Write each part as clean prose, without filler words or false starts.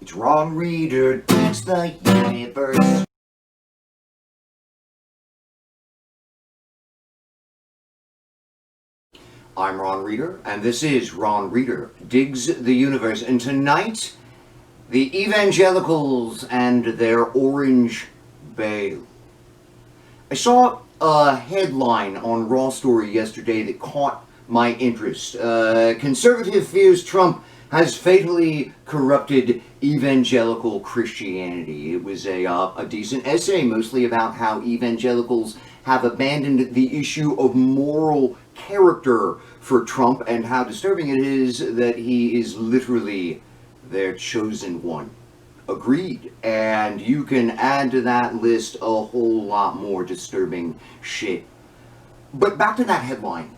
It's Ron Reader digs the universe. I'm Ron Reader, and this is Ron Reader Digs the Universe. And tonight, the Evangelicals and their orange bail. I saw a headline on Raw Story yesterday that caught my interest. Conservative fears Trump has fatally corrupted evangelical Christianity. It was a decent essay, mostly about how evangelicals have abandoned the issue of moral character for Trump and how disturbing it is that he is literally their chosen one. Agreed. And you can add to that list a whole lot more disturbing shit. But back to that headline.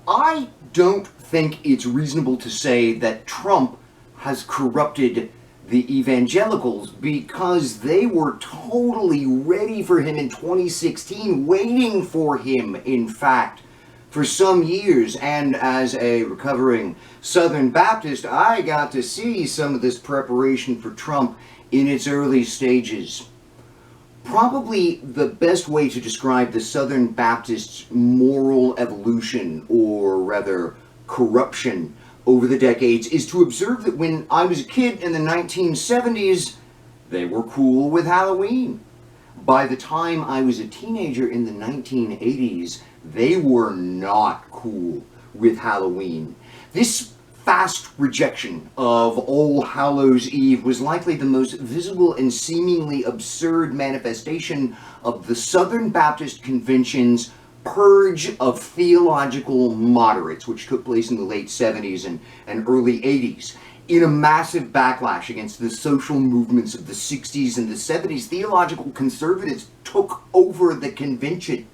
I don't think it's reasonable to say that Trump has corrupted the evangelicals because they were totally ready for him in 2016, waiting for him, in fact, for some years. And as a recovering Southern Baptist, I got to see some of this preparation for Trump in its early stages. Probably the best way to describe the Southern Baptists' moral evolution, or rather corruption, over the decades is to observe that when I was a kid in the 1970s, they were cool with Halloween. By the time I was a teenager in the 1980s, they were not cool with Halloween. This fast rejection of All Hallows' Eve was likely the most visible and seemingly absurd manifestation of the Southern Baptist Convention's purge of theological moderates, which took place in the late 70s and early 80s. In a massive backlash against the social movements of the 60s and the 70s, theological conservatives took over the convention.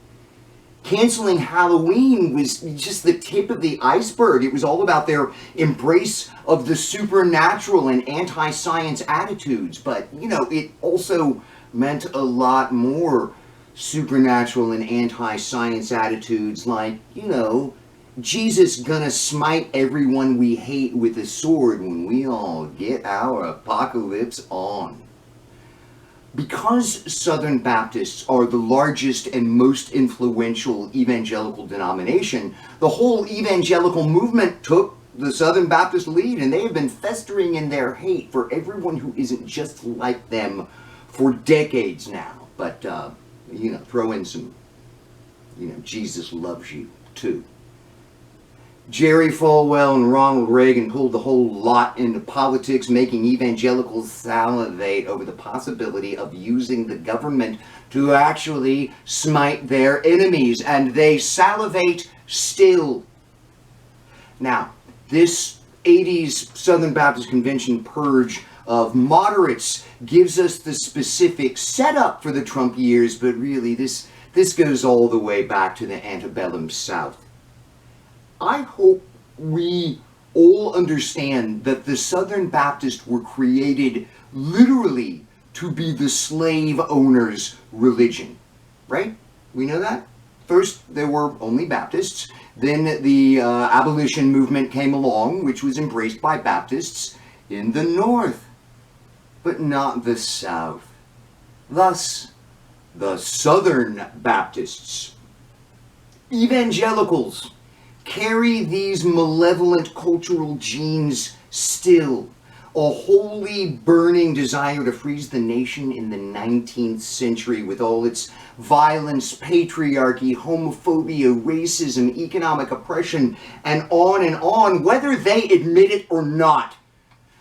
Canceling Halloween was just the tip of the iceberg. It was all about their embrace of the supernatural and anti-science attitudes. But, it also meant a lot more supernatural and anti-science attitudes like, Jesus gonna smite everyone we hate with a sword when we all get our apocalypse on. Because Southern Baptists are the largest and most influential evangelical denomination, the whole evangelical movement took the Southern Baptist lead, and they have been festering in their hate for everyone who isn't just like them for decades now. But, throw in some, Jesus loves you, too. Jerry Falwell and Ronald Reagan pulled the whole lot into politics, making evangelicals salivate over the possibility of using the government to actually smite their enemies, and they salivate still. Now, this 80s Southern Baptist Convention purge of moderates gives us the specific setup for the Trump years, but really this goes all the way back to the antebellum South. I hope we all understand that the Southern Baptists were created literally to be the slave owner's religion, right? We know that? First, there were only Baptists. Then the abolition movement came along, which was embraced by Baptists in the North, but not the South. Thus, the Southern Baptists, evangelicals, carry these malevolent cultural genes still. A holy, burning desire to freeze the nation in the 19th century with all its violence, patriarchy, homophobia, racism, economic oppression, and on, whether they admit it or not.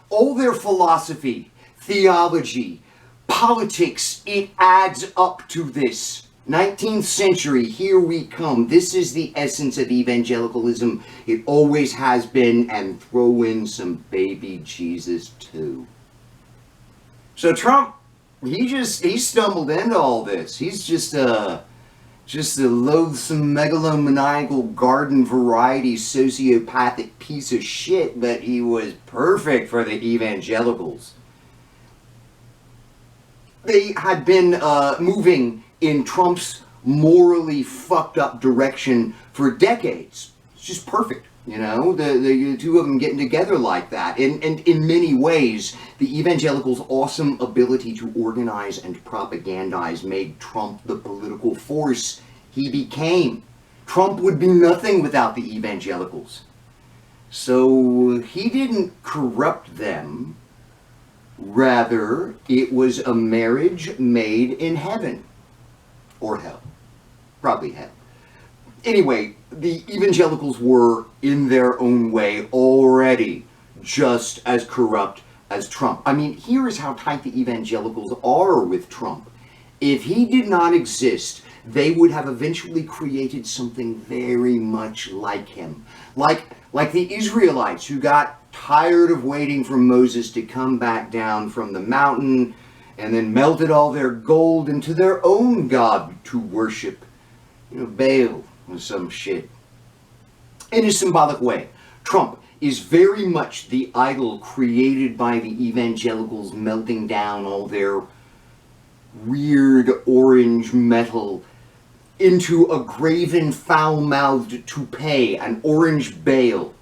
All their philosophy, theology, politics, it adds up to this. 19th century, here we come. This is the essence of evangelicalism. It always has been, and throw in some baby Jesus too. So Trump, he stumbled into all this. He's just a loathsome, megalomaniacal, garden variety, sociopathic piece of shit, but he was perfect for the evangelicals. They had been moving in Trump's morally fucked up direction for decades. It's just perfect. You know, the two of them getting together like that. And in many ways, the evangelicals' awesome ability to organize and propagandize made Trump the political force he became. Trump would be nothing without the evangelicals. So he didn't corrupt them. Rather, it was a marriage made in heaven. Or hell. Probably hell. Anyway, the evangelicals were, in their own way, already just as corrupt as Trump. I mean, here is how tight the evangelicals are with Trump. If he did not exist, they would have eventually created something very much like him. Like the Israelites, who got tired of waiting for Moses to come back down from the mountain and then melted all their gold into their own god to worship. You know, Baal or some shit. In a symbolic way, Trump is very much the idol created by the evangelicals, melting down all their weird orange metal into a graven, foul-mouthed toupee, an orange Baal.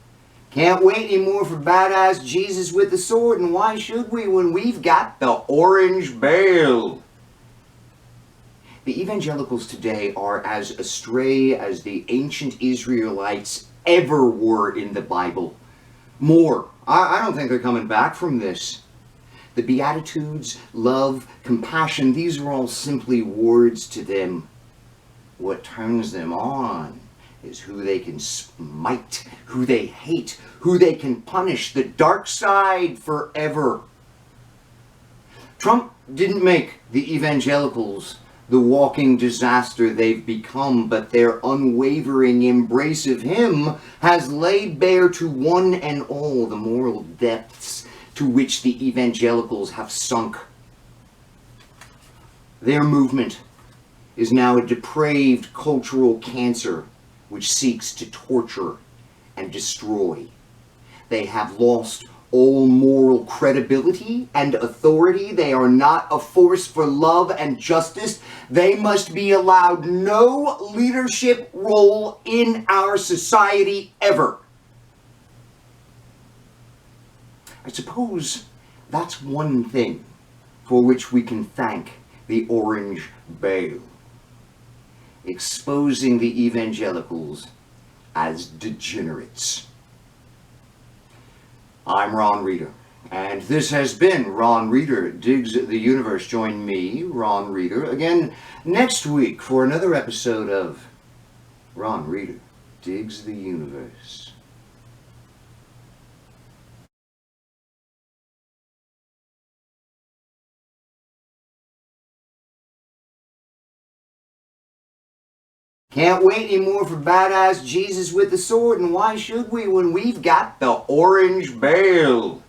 Can't wait anymore for badass Jesus with the sword, and why should we when we've got the orange Baal? The evangelicals today are as astray as the ancient Israelites ever were in the Bible. More. I don't think they're coming back from this. The Beatitudes, love, compassion, these are all simply words to them. What turns them on is who they can smite, who they hate, who they can punish, the dark side forever. Trump didn't make the evangelicals the walking disaster they've become, but their unwavering embrace of him has laid bare to one and all the moral depths to which the evangelicals have sunk. Their movement is now a depraved cultural cancer which seeks to torture and destroy. They have lost all moral credibility and authority. They are not a force for love and justice. They must be allowed no leadership role in our society ever. I suppose that's one thing for which we can thank the orange Baal. Exposing the evangelicals as degenerates. I'm Ron Reeder, and this has been Ron Reeder Digs the Universe. Join me, Ron Reeder, again next week for another episode of Ron Reeder Digs the Universe. Can't wait anymore for badass Jesus with the sword, and why should we when we've got the orange Baal?